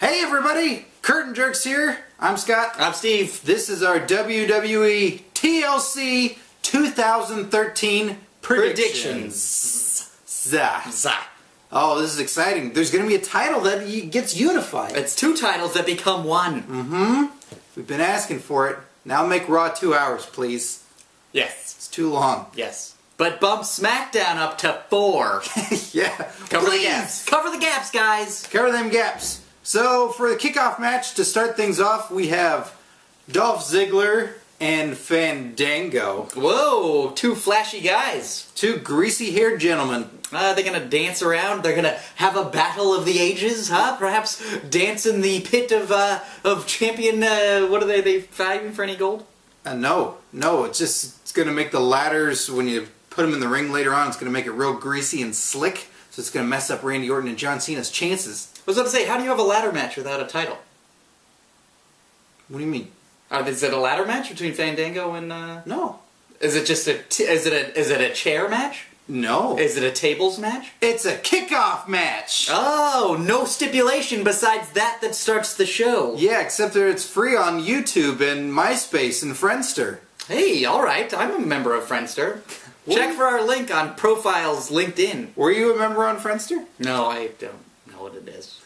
Hey everybody, Curtain Jerks here. I'm Scott. I'm Steve. This is our WWE TLC 2013 predictions. Oh, this is exciting. There's going to be a title that gets unified. It's two titles that become one. We've been asking for it. Now make Raw 2 hours, please. Yes. It's too long. Yes. But bump SmackDown up to 4. Yeah. Cover the gaps. Cover the gaps, guys. Cover them gaps. So, for the kickoff match, to start things off, we have Dolph Ziggler and Fandango. Whoa, two flashy guys. Two greasy-haired gentlemen. They're gonna dance around. They're gonna have a battle of the ages, huh? Perhaps dance in the pit of champion. What are they? They fighting for any gold? No. It's gonna make the ladders when you put them in the ring later on. It's gonna make it real greasy and slick. So it's gonna mess up Randy Orton and John Cena's chances. I was about to say, how do you have a ladder match without a title? What do you mean? Is it a ladder match between Fandango and? No. Is it just is it a chair match? No. Is it a tables match? It's a kickoff match! Oh, no stipulation besides that starts the show. Yeah, except that it's free on YouTube and MySpace and Friendster. Hey, alright, I'm a member of Friendster. Check for our link on Profiles LinkedIn. Were you a member on Friendster? No, I don't know what it is.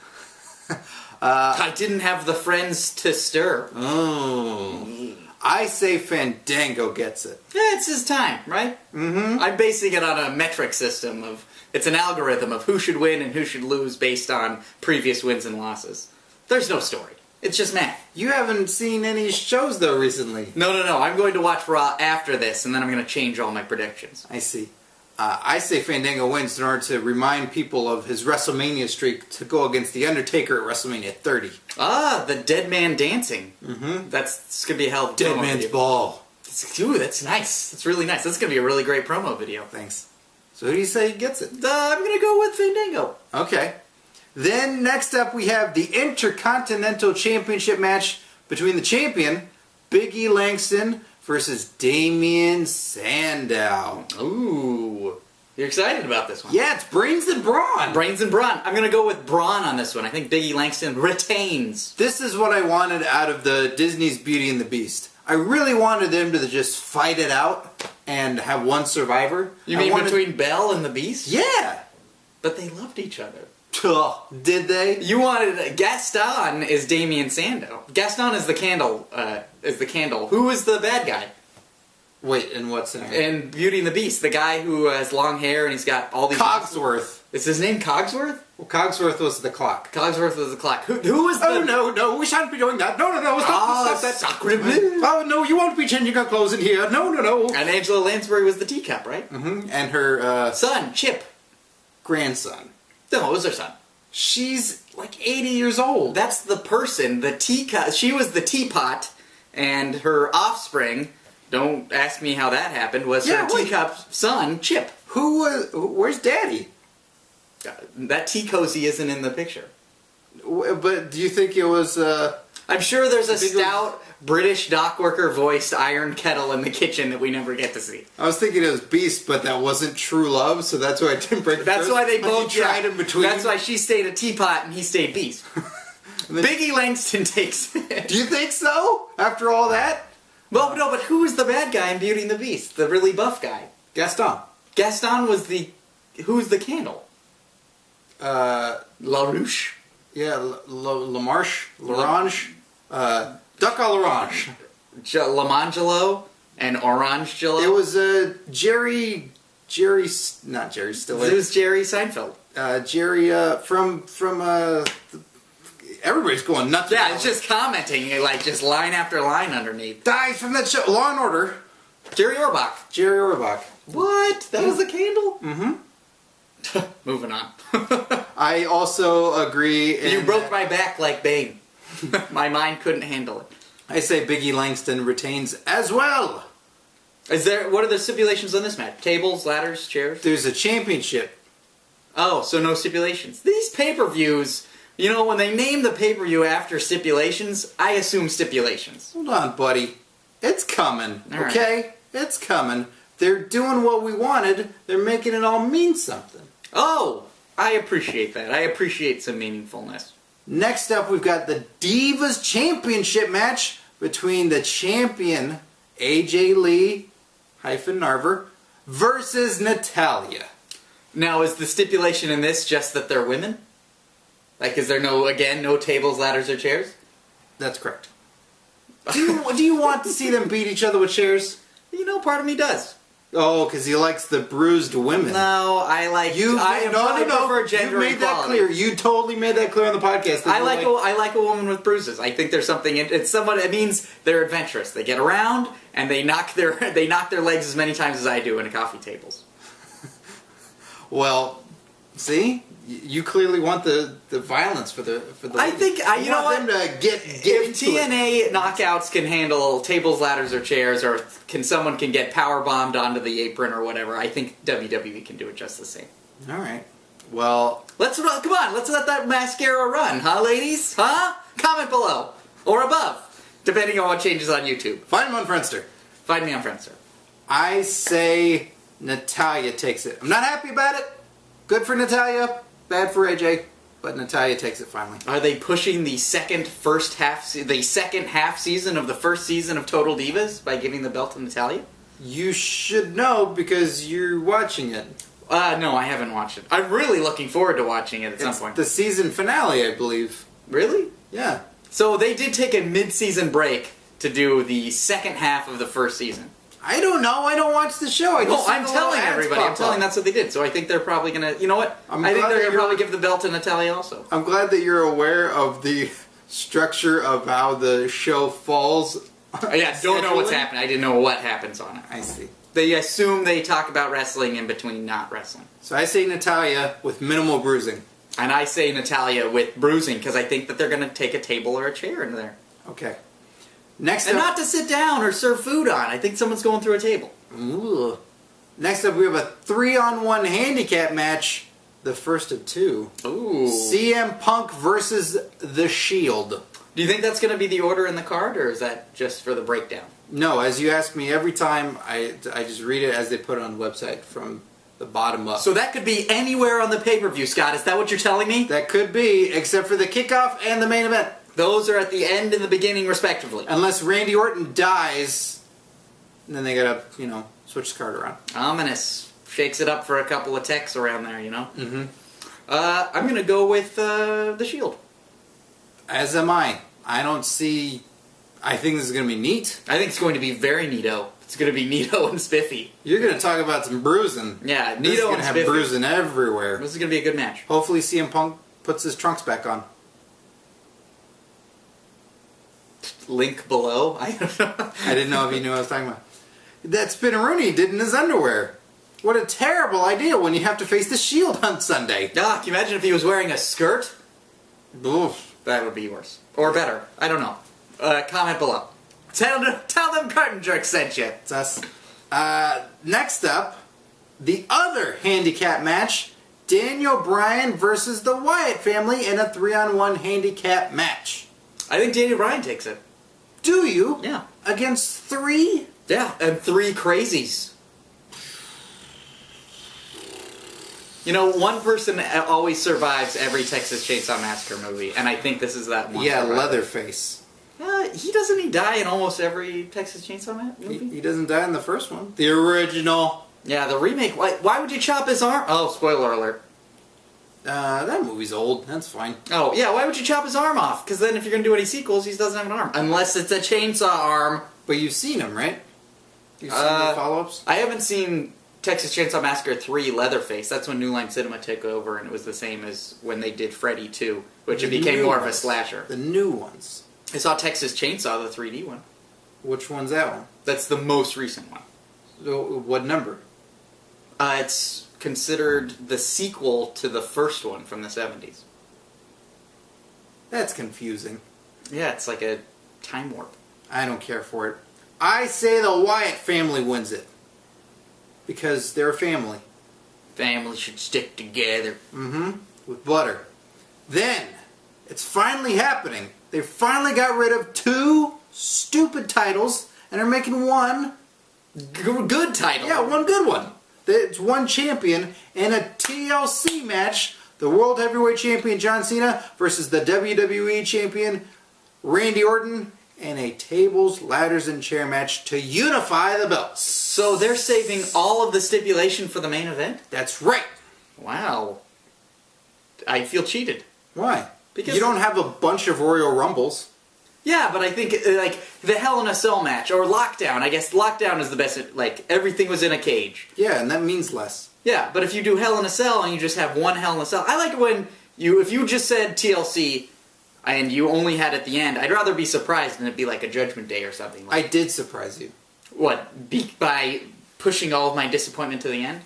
I didn't have the friends to stir. Oh. I say Fandango gets it. Yeah, it's his time, right? I'm basing it on a metric system of... It's an algorithm of who should win and who should lose based on previous wins and losses. There's no story. It's just math. You haven't seen any shows, though, recently. No. I'm going to watch Raw after this, and then I'm going to change all my predictions. I see. I say Fandango wins in order to remind people of his WrestleMania streak to go against The Undertaker at WrestleMania 30. Ah, the Dead Man Dancing. That's going to be a hell of a Dead promo Man's video. Ball. Ooh, that's nice. That's really nice. That's going to be a really great promo video. Thanks. So who do you say gets it? I'm going to go with Fandango. Okay. Then next up we have the Intercontinental Championship match between the champion, Big E Langston, versus Damien Sandow. Ooh. You're excited about this one? Yeah, it's brains and brawn. Brains and brawn. I'm going to go with brawn on this one. I think Big E Langston retains. This is what I wanted out of the Disney's Beauty and the Beast. I really wanted them to just fight it out and have one survivor. You mean between Belle and the Beast? Yeah. But they loved each other. Did they? You wanted... Gaston is Damien Sandow. Gaston is the candle. Who is the bad guy? Wait, in what scenario? In Beauty and the Beast, the guy who has long hair and he's got all these... Cogsworth. Is his name Cogsworth? Well, Cogsworth was the clock. Cogsworth was the clock. Who was the... Oh, no, we shan't be doing that. No, stop that. Sacre Oh, no, you won't be changing our clothes in here. No. And Angela Lansbury was the teacup, right? And her, son, Chip. grandson. No, it was her son. She's like 80 years old. That's the person, the teacup. She was the teapot, and her offspring, don't ask me how that happened, was her teacup son, Chip. Where's Daddy? That tea cozy isn't in the picture. But do you think it was, I'm sure there's a stout British dockworker voiced iron kettle in the kitchen that we never get to see. I was thinking it was Beast, but that wasn't true love, so that's why I didn't break it. That's why they both tried in between. That's why she stayed a teapot and he stayed Beast. Big E Langston takes it. Do you think so? After all that? Well, no, but who was the bad guy in Beauty and the Beast? The really buff guy. Gaston. Gaston was the... Who's the candle? LaRouche? Yeah, LaMarche? L'Orange? Duck à l'Orange. Lamangelo and Orange Jello? It was not Jerry Stiller. It was Jerry Seinfeld. Jerry, from everybody's going nuts. Yeah, it's just commenting, like, just line after line underneath. Dies from that show, Law and Order. Jerry Orbach. Jerry Orbach. What? That was the candle? Moving on. I also agree. You broke my back like Bane. My mind couldn't handle it. I say Big E Langston retains as well. What are the stipulations on this match? Tables, ladders, chairs? There's a championship. Oh, so no stipulations. These pay-per-views, you know, when they name the pay-per-view after stipulations, I assume stipulations. Hold on, buddy. It's coming, all okay? Right. It's coming. They're doing what we wanted. They're making it all mean something. Oh, I appreciate that. I appreciate some meaningfulness. Next up, we've got the Divas Championship match between the champion, AJ Lee Narver, versus Natalya. Now, is the stipulation in this just that they're women? Like, is there no tables, ladders, or chairs? That's correct. Do you want to see them beat each other with chairs? You know, part of me does. Oh, because he likes the bruised women. No, I prefer gender You made equality. that clear. You totally made that clear on the podcast. I like a woman with bruises. I think there's something. It means they're adventurous. They get around and they knock their legs as many times as I do in coffee tables. Well, see, you clearly want the violence for the. I think you know what? Them to get if TNA knockouts can handle tables, ladders, or chairs, or someone can get power bombed onto the apron or whatever, I think WWE can do it just the same. All right. Well, come on. Let's let that mascara run, huh, ladies? Huh? Comment below or above, depending on what changes on YouTube. Find him on Friendster. Find me on Friendster. I say Natalya takes it. I'm not happy about it. Good for Natalya. Bad for AJ. But Natalya takes it finally. Are they pushing the second half season of the first season of Total Divas by giving the belt to Natalya? You should know because you're watching it. No, I haven't watched it. I'm really looking forward to watching it at some point. The season finale, I believe. Really? Yeah. So they did take a mid-season break to do the second half of the first season. I don't know. I don't watch the show. I'm telling everybody. I'm telling that's what they did. So I think they're probably going to... You know what? I think they're going to probably give the belt to Natalya also. I'm glad that you're aware of the structure of how the show falls. Yeah, don't know what's happening. I didn't know what happens on it. I see. They assume they talk about wrestling in between not wrestling. So I say Natalya with minimal bruising. And I say Natalya with bruising because I think that they're going to take a table or a chair in there. Okay. Next and up, not to sit down or serve food on. I think someone's going through a table. Ooh. Next up, we have a 3-on-1 handicap match. The first of two. Ooh. CM Punk versus The Shield. Do you think that's going to be the order in the card, or is that just for the breakdown? No, as you ask me every time, I just read it as they put it on the website from the bottom up. So that could be anywhere on the pay-per-view, Scott. Is that what you're telling me? That could be, except for the kickoff and the main event. Those are at the end and the beginning, respectively. Unless Randy Orton dies, and then they gotta, switch the card around. Ominous. Shakes it up for a couple of techs around there, Mm-hmm. I'm gonna go with The Shield. As am I. I think this is gonna be neat. I think it's going to be very neato. It's going to be neato and spiffy. You're gonna talk about some bruising. Yeah, neato and spiffy. This is gonna have bruising everywhere. This is gonna be a good match. Hopefully CM Punk puts his trunks back on. Link below. I don't know. I didn't know if you knew what I was talking about. That Spinneroonie did in his underwear. What a terrible idea when you have to face the Shield on Sunday. Can you imagine if he was wearing a skirt? Oof. That would be worse. Or better. I don't know. Comment below. Tell them Carton Jerk sent you. It's us. Next up, the other handicap match. Daniel Bryan versus the Wyatt family in a 3-on-1 handicap match. I think Daniel Bryan takes it. Do you? Yeah. Against 3? Yeah, and 3 crazies. One person always survives every Texas Chainsaw Massacre movie, and I think this is that one. Yeah, Leatherface. He die in almost every Texas Chainsaw movie? He doesn't die in the first one. The original. Yeah, the remake. Why would you chop his arm? Oh, spoiler alert. That movie's old. That's fine. Oh, yeah, why would you chop his arm off? Because then if you're going to do any sequels, he doesn't have an arm. Unless it's a chainsaw arm. But you've seen him, right? You've seen the follow-ups? I haven't seen Texas Chainsaw Massacre 3 Leatherface. That's when New Line Cinema took over, and it was the same as when they did Freddy 2, which it became more of a slasher. The new ones. I saw Texas Chainsaw, the 3D one. Which one's that one? That's the most recent one. So, what number? It's considered the sequel to the first one from the 70s. That's confusing. Yeah, it's like a time warp. I don't care for it. I say the Wyatt family wins it. Because they're a family. Families should stick together. Mm-hmm. With butter. Then, it's finally happening. They finally got rid of 2 stupid titles and are making one good title. Yeah, one good one. It's one champion in a TLC match. the World Heavyweight Champion John Cena versus the WWE Champion Randy Orton in a tables, ladders, and chair match to unify the belts. So they're saving all of the stipulation for the main event? That's right. Wow. I feel cheated. Why? Because you don't have a bunch of Royal Rumbles. Yeah, but I think, like, the Hell in a Cell match, or Lockdown. I guess Lockdown is the best, like, everything was in a cage. Yeah, and that means less. Yeah, but if you do Hell in a Cell and you just have one Hell in a Cell, I like it when if you just said TLC and you only had at the end, I'd rather be surprised than it be like a Judgment Day or something. I did surprise you. What? By pushing all of my disappointment to the end?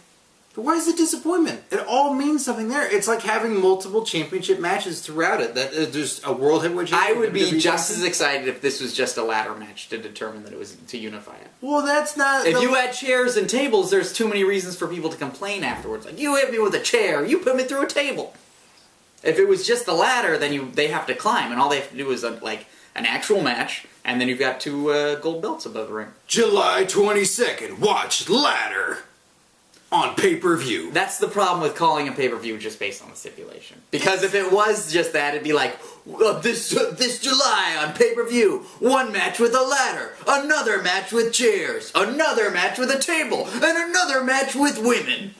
But why is it disappointment? It all means something there. It's like having multiple championship matches throughout it. That there's a World Heavyweight Championship. I would be just as excited if this was just a ladder match to determine that it was to unify it. Well, that's not... If you add chairs and tables, there's too many reasons for people to complain afterwards. Like, you hit me with a chair, you put me through a table. If it was just the ladder, then they have to climb, and all they have to do is, like, an actual match, and then you've got two gold belts above the ring. July 22nd, watch Ladder on pay-per-view. That's the problem with calling a pay-per-view just based on the stipulation. Because if it was just that, it'd be like, this July on pay-per-view, one match with a ladder, another match with chairs, another match with a table, and another match with women.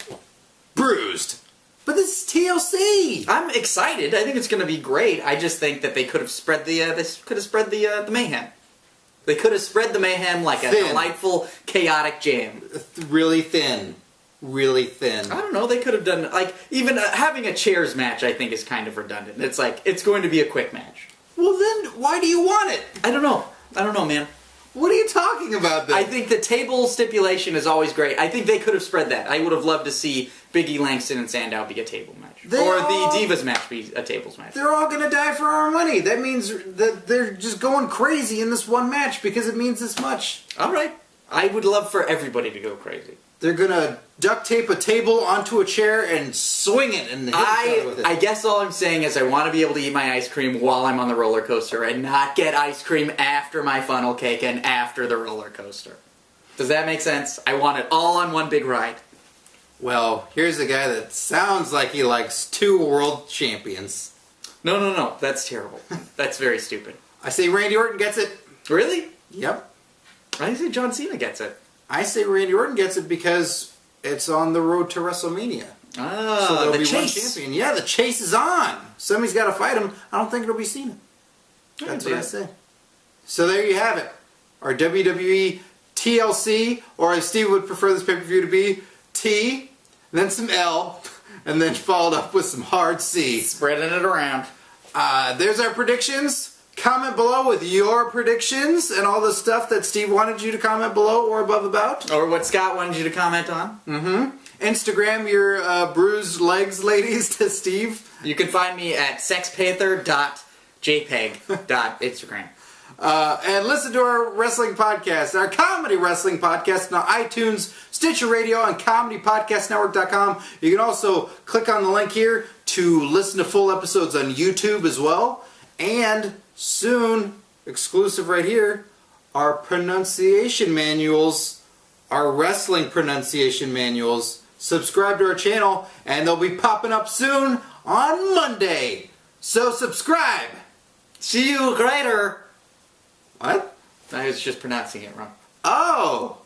Bruised. But this is TLC. I'm excited. I think it's going to be great. I just think that they could have spread the mayhem. They could have spread the mayhem like a delightful, chaotic jam. Really thin. Really thin. I don't know. They could have done, like, even having a chairs match, I think, is kind of redundant. It's like, it's going to be a quick match. Well, then, why do you want it? I don't know. I don't know, man. What are you talking about, then? I think the table stipulation is always great. I think they could have spread that. I would have loved to see Big E, Langston, and Sandow be a table match. The Divas match be a tables match. They're all going to die for our money. That means that they're just going crazy in this one match because it means this much. All right. I would love for everybody to go crazy. They're going to duct tape a table onto a chair and swing it and hit each other with it. I guess all I'm saying is I want to be able to eat my ice cream while I'm on the roller coaster and not get ice cream after my funnel cake and after the roller coaster. Does that make sense? I want it all on one big ride. Well, here's a guy that sounds like he likes two world champions. No. That's terrible. That's very stupid. I say Randy Orton gets it. Really? Yep. I say John Cena gets it. I say Randy Orton gets it because it's on the road to WrestleMania. Ah, so there'll the be chase. one champion. Yeah, the chase is on. Somebody's got to fight him. I don't think it'll be Cena. That's what I say. So there you have it. Our WWE TLC, or as Steve would prefer this pay-per-view to be, T, then some L, and then followed up with some hard C. Spreading it around. There's our predictions. Comment below with your predictions and all the stuff that Steve wanted you to comment below or above about. Or what Scott wanted you to comment on. Mm-hmm. Instagram your bruised legs, ladies, to Steve. You can find me at sexpanther.jpeg.instagram. And listen to our wrestling podcast, our comedy wrestling podcast on iTunes, Stitcher Radio, and ComedyPodcastNetwork.com. You can also click on the link here to listen to full episodes on YouTube as well. And soon, exclusive right here, our pronunciation manuals, our wrestling pronunciation manuals. Subscribe to our channel, and they'll be popping up soon on Monday. So subscribe. See you later. What? I was just pronouncing it wrong. Oh.